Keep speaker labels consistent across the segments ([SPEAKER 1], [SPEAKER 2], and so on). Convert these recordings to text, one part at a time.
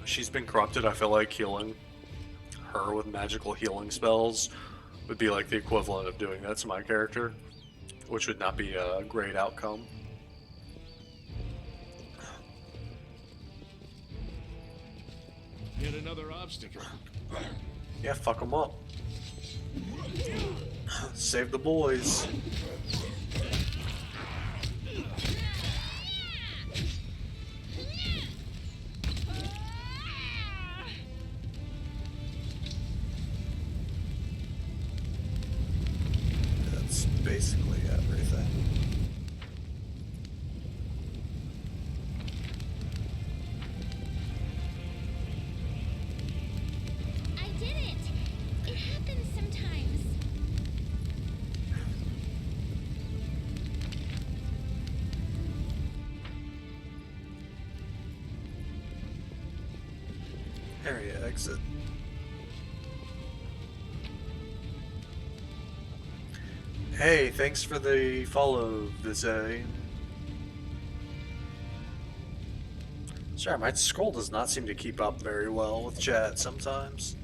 [SPEAKER 1] she's been corrupted, I feel like healing her with magical healing spells would be like the equivalent of doing that to my character, which would not be a great outcome.
[SPEAKER 2] Yet another obstacle.
[SPEAKER 1] Yeah, fuck them up. Save the boys. That's basically everything.
[SPEAKER 3] I did it! It happens sometimes.
[SPEAKER 1] Area exit. Hey, thanks for the follow, Vizay. Sorry, my scroll does not seem to keep up very well with chat sometimes.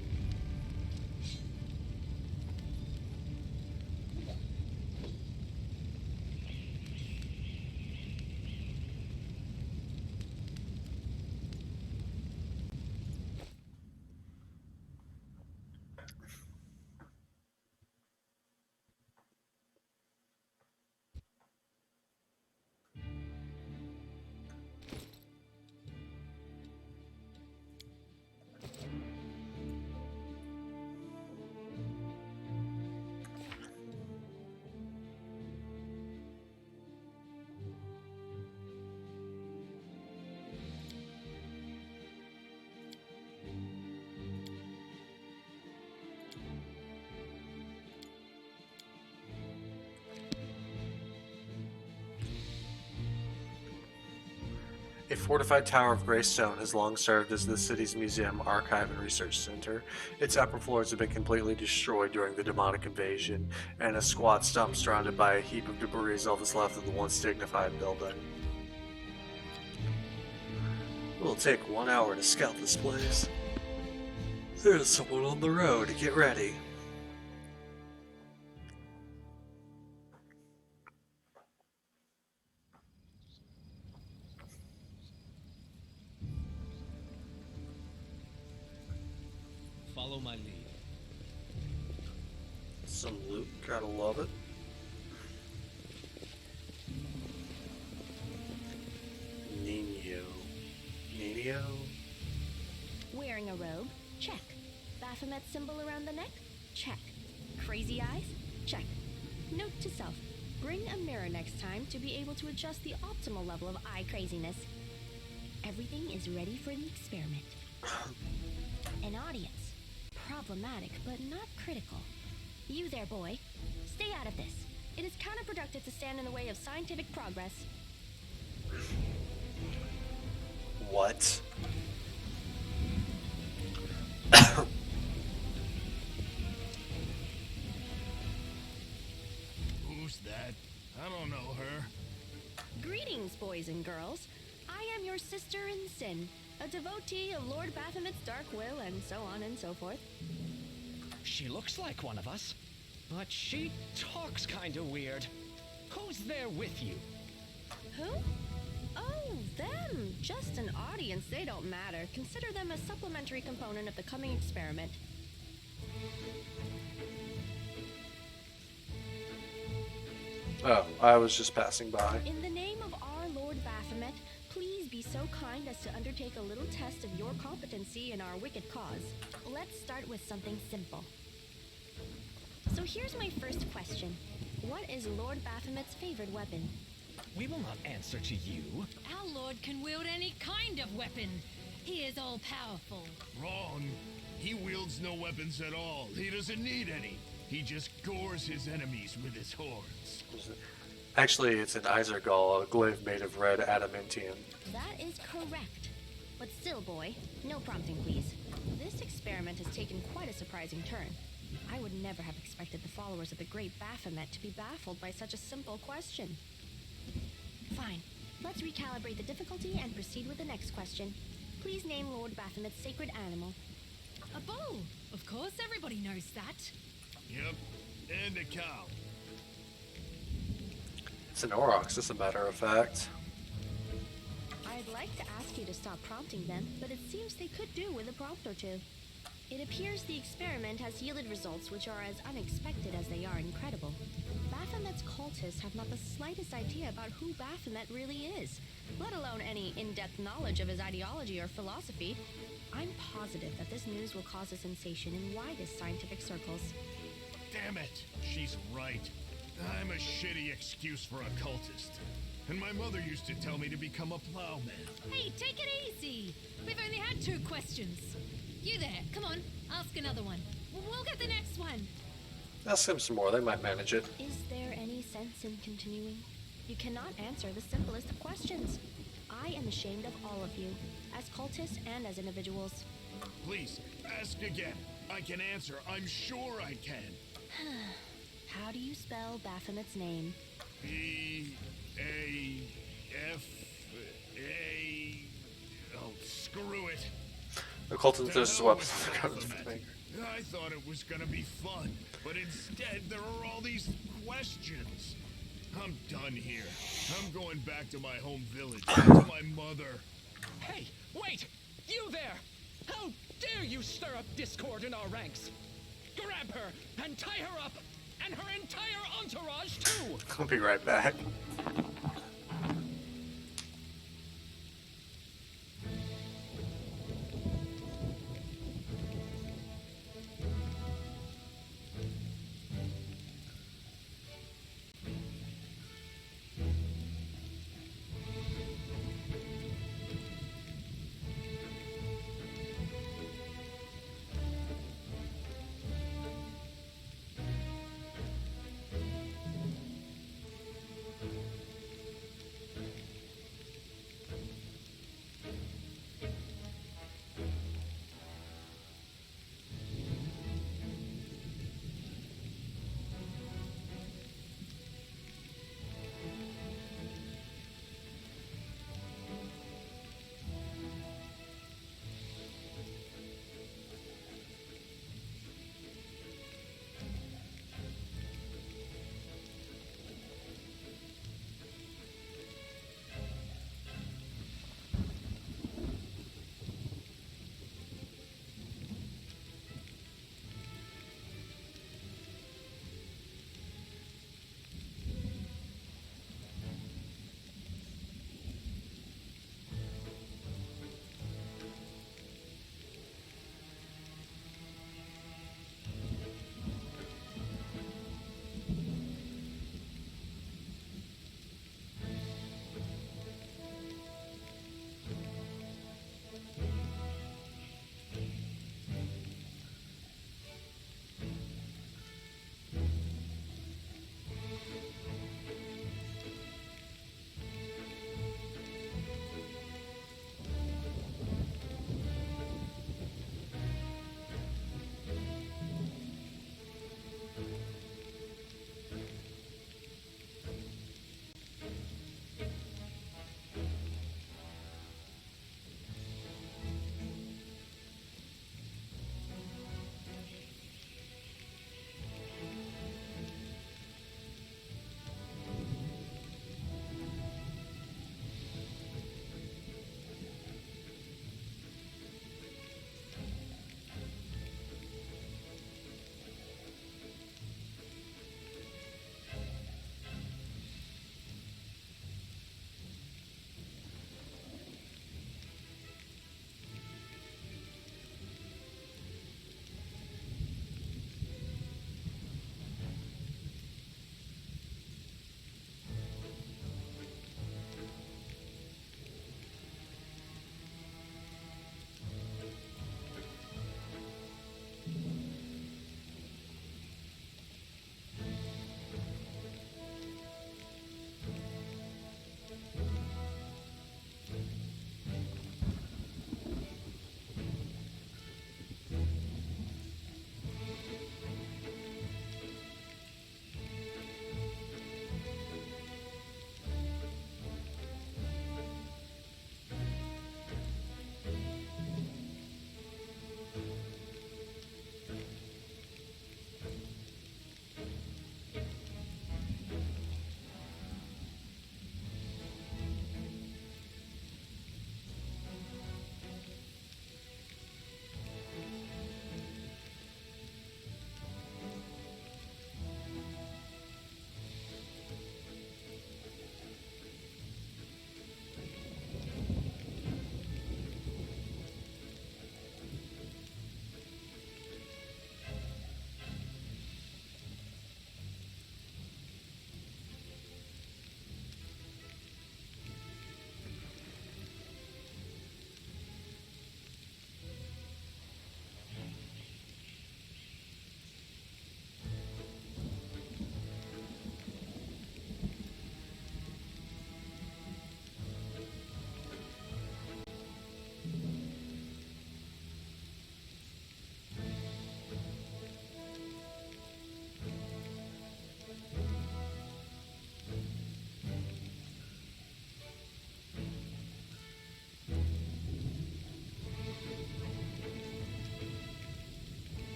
[SPEAKER 1] A fortified tower of gray stone has long served as the city's museum, archive, and research center. Its upper floors have been completely destroyed during the demonic invasion, and a squat stump surrounded by a heap of debris is all that's left of the once dignified building. It will take 1 hour to scout this place. There's someone on the road. Get ready.
[SPEAKER 4] Follow my lead.
[SPEAKER 1] Some loot, gotta love it. Nino?
[SPEAKER 3] Wearing a robe? Check. Baphomet symbol around the neck? Check. Crazy eyes? Check. Note to self. Bring a mirror next time to be able to adjust the optimal level of eye craziness. Everything is ready for the experiment. An audience. Problematic, but not critical. You there, boy. Stay out of this. It is counterproductive to stand in the way of scientific progress.
[SPEAKER 1] What?
[SPEAKER 2] Who's that? I don't know her.
[SPEAKER 3] Greetings, boys and girls. I am your sister in sin, a devotee of Lord Baphomet's dark will, and so on and so forth.
[SPEAKER 4] She looks like one of us, but she talks kinda weird. Who's there with you?
[SPEAKER 3] Who? Oh, them. Just an audience. They don't matter. Consider them a supplementary component of the coming experiment.
[SPEAKER 1] Oh, I was just passing by.
[SPEAKER 3] In the name of our Lord Baphomet, please be so kind as to undertake a little test of your competency in our wicked cause. Let's start with something simple. So here's my first question. What is Lord Baphomet's favorite weapon?
[SPEAKER 4] We will not answer to you.
[SPEAKER 5] Our lord can wield any kind of weapon. He is all-powerful.
[SPEAKER 2] Wrong. He wields no weapons at all. He doesn't need any. He just gores his enemies with his horns.
[SPEAKER 1] Actually, it's an Isergall, a glaive made of red adamantium.
[SPEAKER 3] That is correct. But still, boy, no prompting, please. This experiment has taken quite a surprising turn. I would never have expected the followers of the great Baphomet to be baffled by such a simple question. Fine. Let's recalibrate the difficulty and proceed with the next question. Please name Lord Baphomet's sacred animal.
[SPEAKER 5] A bull! Of course, everybody knows that.
[SPEAKER 2] Yep, and a cow.
[SPEAKER 1] It's an Aurochs, as a matter of fact.
[SPEAKER 3] I'd like to ask you to stop prompting them, but it seems they could do with a prompt or two. It appears the experiment has yielded results which are as unexpected as they are incredible. Baphomet's cultists have not the slightest idea about who Baphomet really is, let alone any in-depth knowledge of his ideology or philosophy. I'm positive that this news will cause a sensation in widest scientific circles.
[SPEAKER 2] Damn it, she's right. I'm a shitty excuse for a cultist. And my mother used to tell me to become a plowman.
[SPEAKER 5] Hey, take it easy! We've only had 2 questions. You there, come on, ask another one. We'll get the next one.
[SPEAKER 1] Ask them some more, they might manage it.
[SPEAKER 3] Is there any sense in continuing? You cannot answer the simplest of questions. I am ashamed of all of you, as cultists and as individuals.
[SPEAKER 2] Please, ask again. I can answer. I'm sure I can.
[SPEAKER 3] How do you spell Baphomet's name?
[SPEAKER 2] B-A-F-A... Oh, screw it.
[SPEAKER 1] Occultant
[SPEAKER 2] To
[SPEAKER 1] uses
[SPEAKER 2] hell
[SPEAKER 1] weapons.
[SPEAKER 2] with Baphomet. I thought it was gonna be fun, but instead there are all these questions. I'm done here. I'm going back to my home village, to my mother.
[SPEAKER 4] Hey, wait! You there! How dare you stir up discord in our ranks? Grab her and tie her up, and her entire entourage too!
[SPEAKER 1] I'll be right back.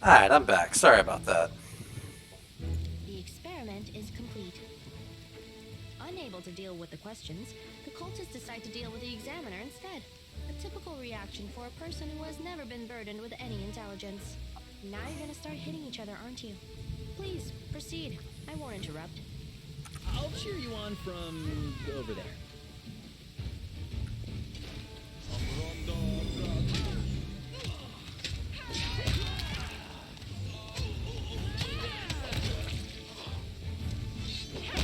[SPEAKER 1] Alright, I'm back. Sorry about that.
[SPEAKER 3] The experiment is complete. Unable to deal with the questions, the cultists decide to deal with the examiner instead. A typical reaction for a person who has never been burdened with any intelligence. Now you're gonna start hitting each other, aren't you? Please, proceed. I won't interrupt.
[SPEAKER 4] I'll cheer you on from over there.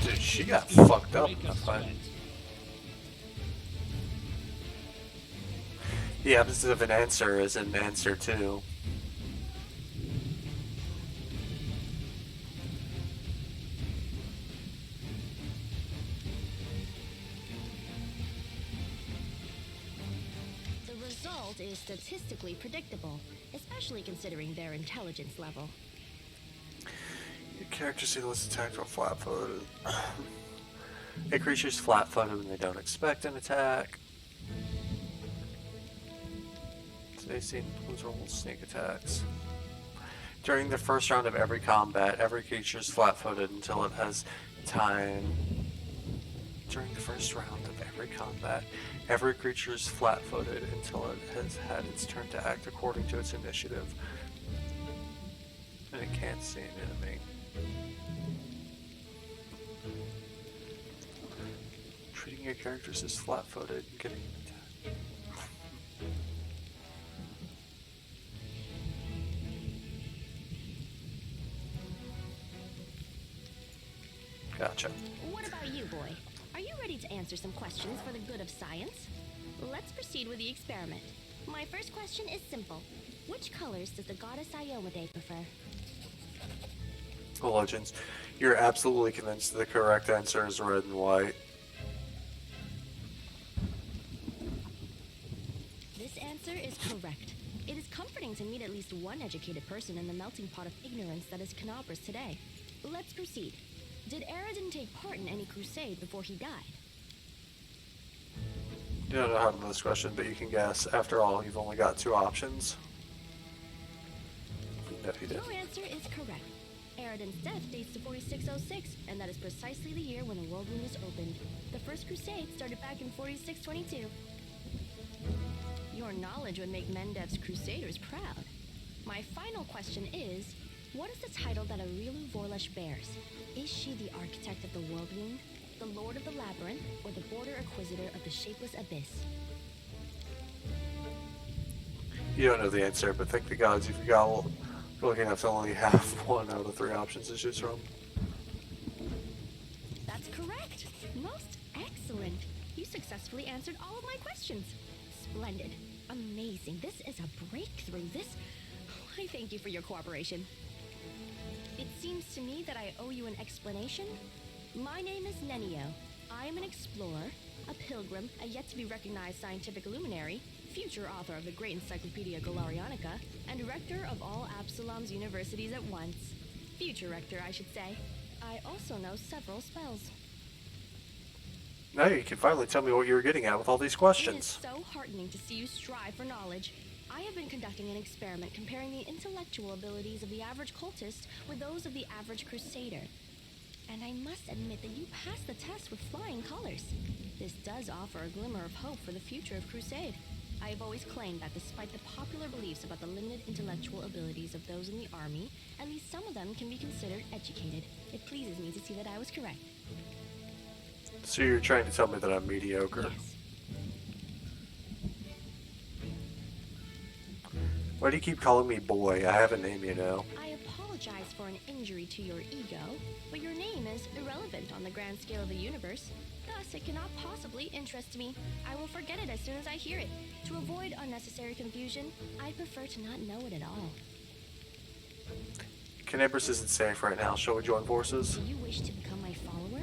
[SPEAKER 1] Dude, she got fucked up in that fight. The opposite of an answer is an answer too.
[SPEAKER 3] The result is statistically predictable, especially considering their intelligence level.
[SPEAKER 1] Your characters see the list attacked or flat-footed. A creature's flat-footed when they don't expect an attack. They see includes roll sneak attacks. During the first round of every combat, every creature is flat-footed until it has time. During the first round of every combat, every creature is flat-footed until it has had its turn to act according to its initiative. And it can't see an enemy. Treating your characters as flat-footed and getting an attack. Gotcha.
[SPEAKER 3] What about you, boy? Are you ready to answer some questions for the good of science? Let's proceed with the experiment. My first question is simple. Which colors does the goddess Iomade prefer?
[SPEAKER 1] Legends, you're absolutely convinced the correct answer is red and white.
[SPEAKER 3] This answer is correct. It is comforting to meet at least one educated person in the melting pot of ignorance that is Canobras today. Let's proceed. Did Aradin take part in any crusade before he died?
[SPEAKER 1] You don't know how to know this question, but you can guess. After all, you've only got two options. No, he did.
[SPEAKER 3] Your answer is correct. Aradin's death dates to 4606, and that is precisely the year when the world wound was opened. The first crusade started back in 4622. Your knowledge would make Mendev's crusaders proud. My final question is, what is the title that Aurilu Vorlesh bears? Is she the architect of the world wound, the lord of the labyrinth, or the border inquisitor of the shapeless abyss?
[SPEAKER 1] You don't know the answer, but thank the gods you've got lucky enough to only have one out of three options to choose from.
[SPEAKER 3] That's correct. Most excellent. You successfully answered all of my questions. Splendid. Amazing. This is a breakthrough. I thank you for your cooperation. It seems to me that I owe you an explanation. My name is Nenio. I am an explorer, a pilgrim, a yet-to-be-recognized scientific luminary, future author of the great Encyclopedia Galarianica, and rector of all Absalom's universities at once. Future rector, I should say. I also know several spells.
[SPEAKER 1] Now you can finally tell me what you were getting at with all these
[SPEAKER 3] It is
[SPEAKER 1] questions.
[SPEAKER 3] so heartening to see you strive for knowledge. I have been conducting an experiment comparing the intellectual abilities of the average cultist with those of the average crusader. And I must admit that you passed the test with flying colors. This does offer a glimmer of hope for the future of Crusade. I have always claimed that despite the popular beliefs about the limited intellectual abilities of those in the army, at least some of them can be considered educated. It pleases me to see that I was correct.
[SPEAKER 1] So you're trying to tell me that I'm mediocre.
[SPEAKER 3] Yes.
[SPEAKER 1] Why do you keep calling me boy? I have a name, you know.
[SPEAKER 3] I apologize for an injury to your ego, but your name is irrelevant on the grand scale of the universe. Thus, it cannot possibly interest me. I will forget it as soon as I hear it. To avoid unnecessary confusion, I'd prefer to not know it at all.
[SPEAKER 1] Canabras isn't safe right now. Shall we join forces?
[SPEAKER 3] Do you wish to become my follower?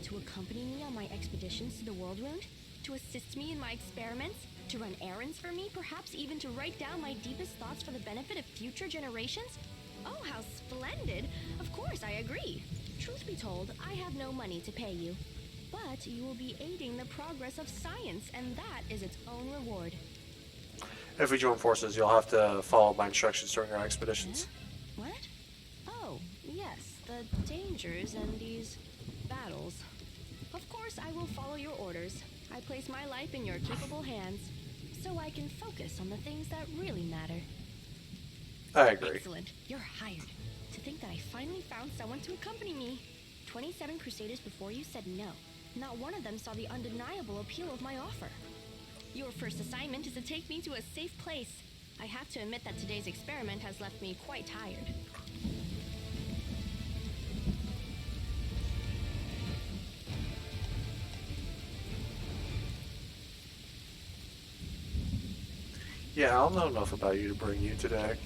[SPEAKER 3] To accompany me on my expeditions to the world wound? To assist me in my experiments? To run errands for me? Perhaps even to write down my deepest thoughts for the benefit of future generations? Oh, how splendid! Of course, I agree. Truth be told, I have no money to pay you. But you will be aiding the progress of science, and that is its own reward.
[SPEAKER 1] If we join forces, you'll have to follow my instructions during our expeditions.
[SPEAKER 3] the dangers and these battles. Of course, I will follow your orders. I place my life in your capable hands, so I can focus on the things that really matter.
[SPEAKER 1] I agree.
[SPEAKER 3] Excellent. You're hired. To think that I finally found someone to accompany me. 27 Crusaders before you said no. Not one of them saw the undeniable appeal of my offer. Your first assignment is to take me to a safe place. I have to admit that today's experiment has left me quite tired.
[SPEAKER 1] Yeah, I don't know enough about you to bring you today.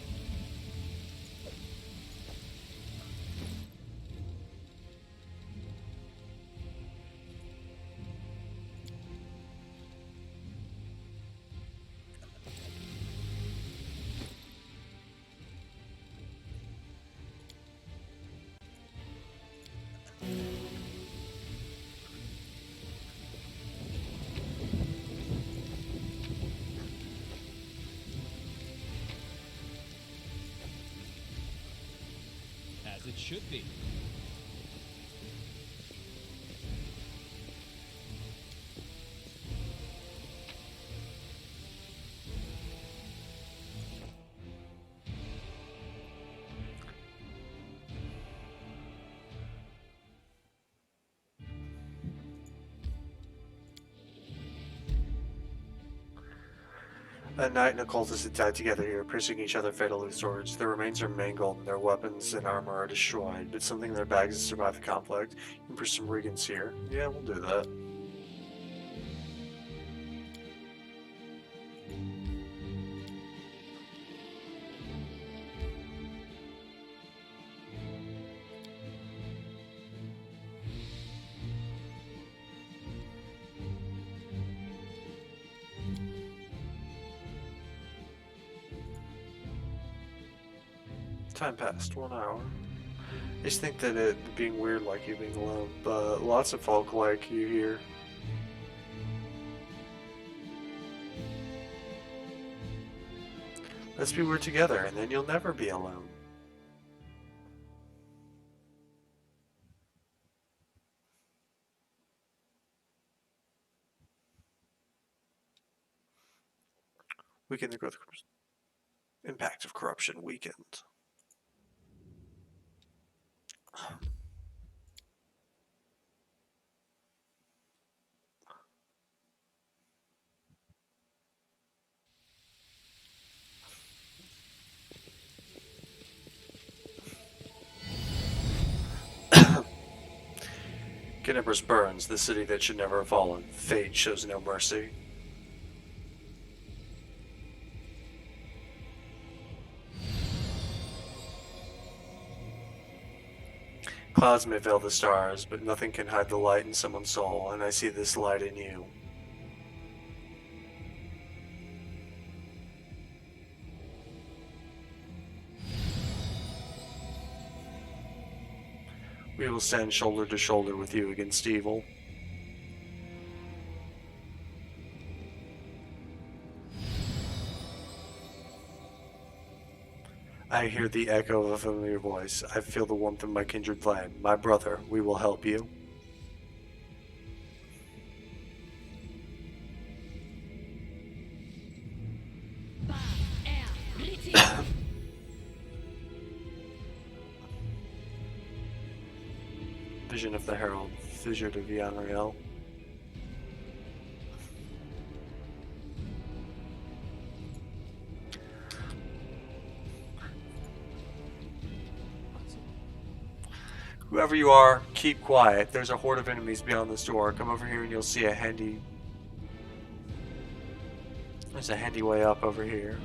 [SPEAKER 4] As it should be.
[SPEAKER 1] A knight and a cultist had died together here, piercing each other fatally with swords. Their remains are mangled and their weapons and armor are destroyed, but something in their bags has survived the conflict. You can push some Regans here. Yeah, we'll do that. Time passed, 1 hour. I just think that it being weird like you being alone, but lots of folk like you here. Let's be weird together, and then you'll never be alone. Weaken the growth impact of corruption weakened. Kennebrus burns, the city that should never have fallen. Fate shows no mercy. Clouds may veil the stars, but nothing can hide the light in someone's soul, and I see this light in you. We will stand shoulder to shoulder with you against evil. I hear the echo of a familiar voice. I feel the warmth of my kindred flame. My brother, we will help you. Vision of the Herald, Fissure de Villarreal. Whoever you are, keep quiet. There's a horde of enemies beyond this door. Come over here and you'll see a handy... There's a handy way up over here.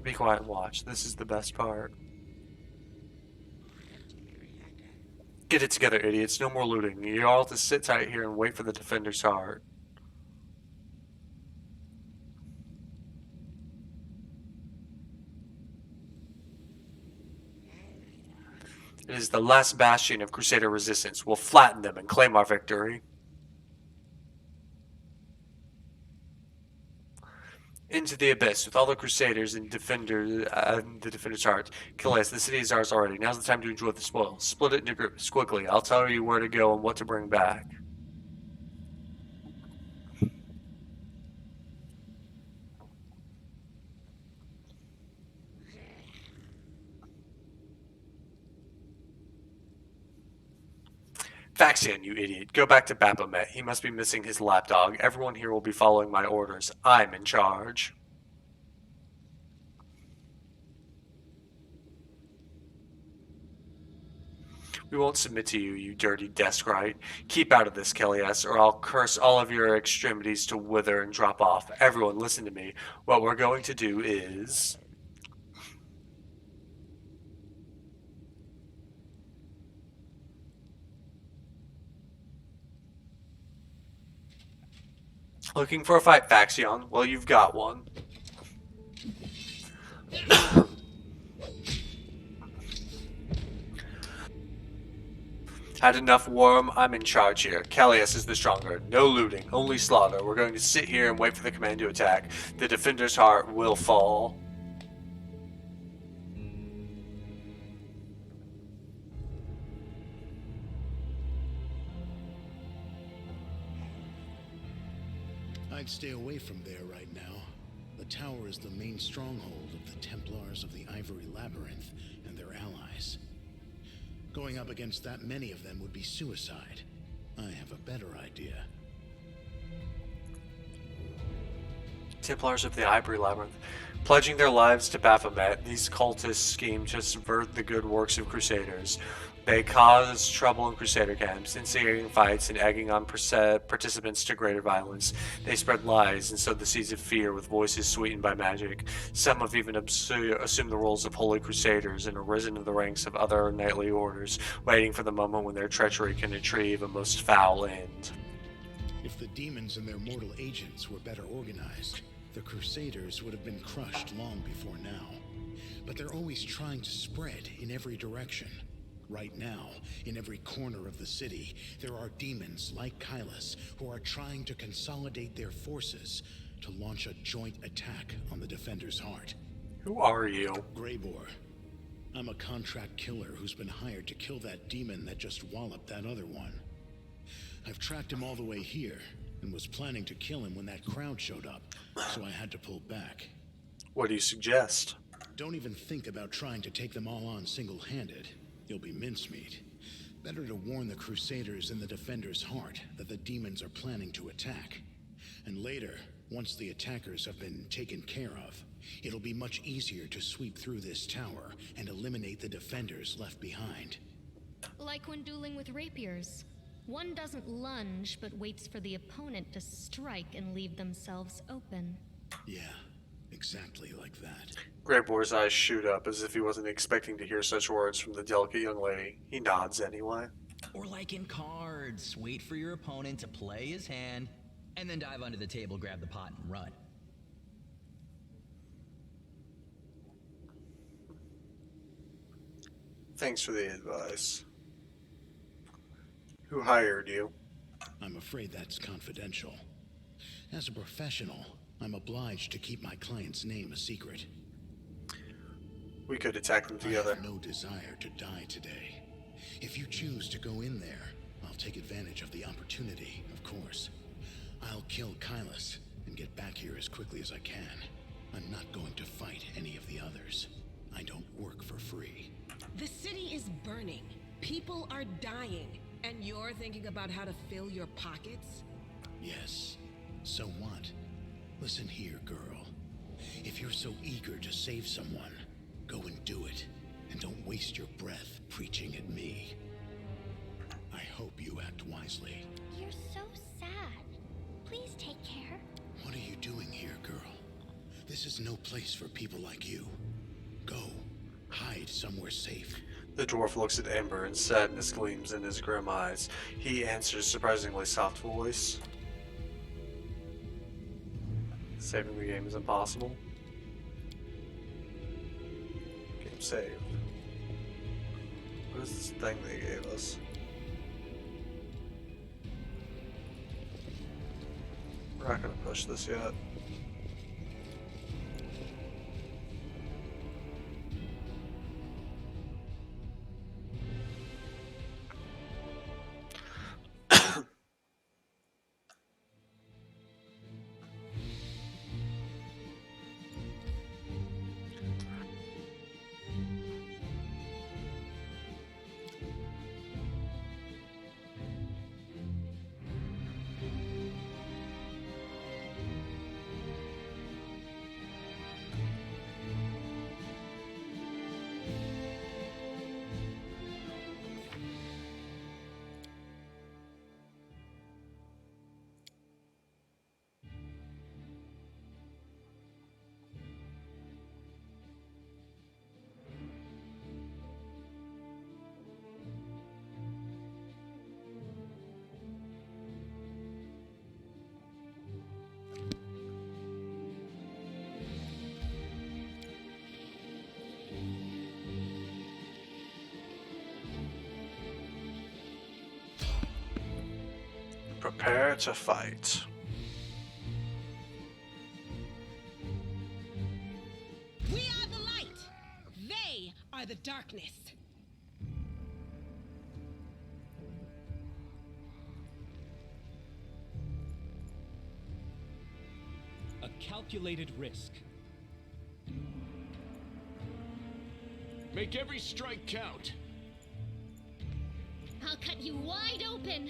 [SPEAKER 1] Be quiet and watch. This is the best part. Get it together, idiots. No more looting. You all have to sit tight here and wait for the defender's heart. It is the last bastion of Crusader resistance. We'll flatten them and claim our victory. Into the abyss with all the crusaders and the defender's heart. Calais, the city is ours already. Now's the time to enjoy the spoil. Split it into groups quickly. I'll tell you where to go and what to bring back. Faxion, you idiot. Go back to Baphomet. He must be missing his lapdog. Everyone here will be following my orders. I'm in charge. We won't submit to you, you dirty deskrite. Keep out of this, Kellias, or I'll curse all of your extremities to wither and drop off. Everyone, listen to me. What we're going to do is... Looking for a fight, Faxion? Well, you've got one. Had enough, Worm? I'm in charge here. Callias is the stronger. No looting, only slaughter. We're going to sit here and wait for the command to attack. The defender's heart will fall.
[SPEAKER 6] I'd stay away from there right now. The tower is the main stronghold of the Templars of the Ivory Labyrinth and their allies. Going up against that many of them would be suicide. I have a better idea.
[SPEAKER 1] Templars of the Ivory Labyrinth. Pledging their lives to Baphomet, these cultists scheme to subvert the good works of Crusaders. They cause trouble in Crusader camps, instigating fights and egging on participants to greater violence. They spread lies and sow the seeds of fear with voices sweetened by magic. Some have even assumed the roles of holy crusaders and arisen in the ranks of other knightly orders, waiting for the moment when their treachery can achieve a most foul end.
[SPEAKER 6] If the demons and their mortal agents were better organized, the Crusaders would have been crushed long before now. But they're always trying to spread in every direction. Right now, in every corner of the city, there are demons like Kylus who are trying to consolidate their forces to launch a joint attack on the Defender's heart.
[SPEAKER 1] Who are you?
[SPEAKER 6] Greybor. I'm a contract killer who's been hired to kill that demon that just walloped that other one. I've tracked him all the way here, and was planning to kill him when that crowd showed up, so I had to pull back.
[SPEAKER 1] What do you suggest?
[SPEAKER 6] Don't even think about trying to take them all on single-handed. You'll be mincemeat. Better to warn the Crusaders in the Defender's heart that the demons are planning to attack. And later, once the attackers have been taken care of, it'll be much easier to sweep through this tower and eliminate the defenders left behind.
[SPEAKER 5] Like when dueling with rapiers. One doesn't lunge, but waits for the opponent to strike and leave themselves open.
[SPEAKER 6] Yeah, exactly like that.
[SPEAKER 1] Greybor's eyes shoot up as if he wasn't expecting to hear such words from the delicate young lady. He nods anyway.
[SPEAKER 7] Or like in cards, wait for your opponent to play his hand, and then dive under the table, grab the pot, and run.
[SPEAKER 1] Thanks for the advice. Who hired you?
[SPEAKER 6] I'm afraid that's confidential. As a professional, I'm obliged to keep my client's name a secret.
[SPEAKER 1] We could attack them
[SPEAKER 6] I
[SPEAKER 1] together.
[SPEAKER 6] have no desire to die today. If you choose to go in there, I'll take advantage of the opportunity, of course. I'll kill Kylus and get back here as quickly as I can. I'm not going to fight any of the others. I don't work for free.
[SPEAKER 8] The city is burning. People are dying. And you're thinking about how to fill your pockets?
[SPEAKER 6] Yes. So what? Listen here, girl. If you're so eager to save someone, go and do it. And don't waste your breath preaching at me. I hope you act wisely.
[SPEAKER 3] You're so sad. Please take care.
[SPEAKER 6] What are you doing here, girl? This is no place for people like you. Go. Hide somewhere safe.
[SPEAKER 1] The dwarf looks at Ember and sadness gleams in his grim eyes. He answers surprisingly soft voice. Saving the game is impossible. Game saved. What is this thing they gave us? We're not gonna push this yet. Prepare to fight.
[SPEAKER 8] We are the light. They are the darkness.
[SPEAKER 4] A calculated risk.
[SPEAKER 2] Make every strike count.
[SPEAKER 5] I'll cut you wide open.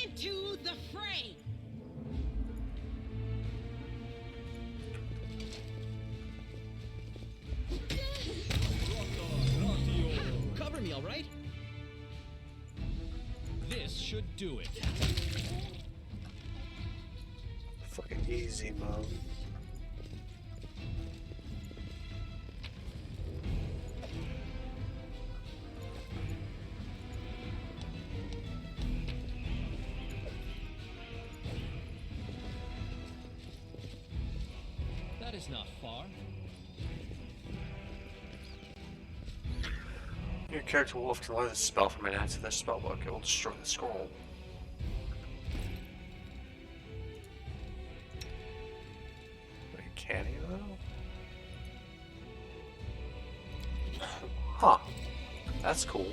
[SPEAKER 8] Into the fray.
[SPEAKER 4] Cover me, all right? This should do it.
[SPEAKER 1] Fucking easy mode.
[SPEAKER 4] That is not far.
[SPEAKER 1] Your character will often learn this spell from an add to their spellbook. It will destroy the scroll. Wait, can he though? Huh. That's cool.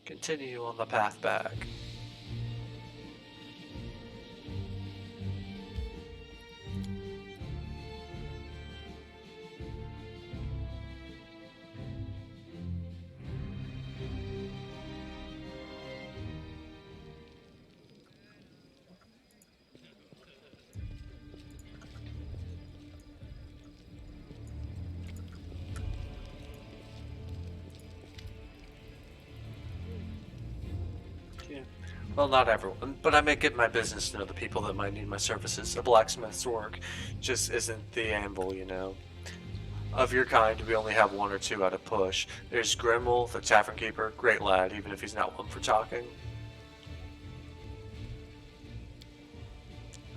[SPEAKER 1] Continue on the path back. Well, not everyone, but I make it my business to know the people that might need my services. A blacksmith's work just isn't the anvil, you know. Of your kind, we only have one or two out of push. There's Grimmel, the tavern keeper, great lad, even if he's not one for talking.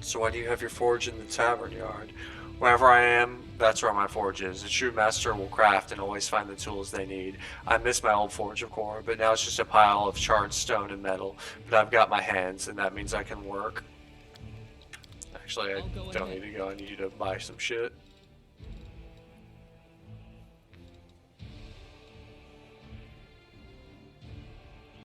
[SPEAKER 1] So why do you have your forge in the tavern yard? Wherever I am, that's where my forge is. A true master will craft and always find the tools they need. I miss my old forge of course, but now it's just a pile of charred stone and metal. But I've got my hands, and that means I can work. Actually, I don't need to go. I need you to buy some shit.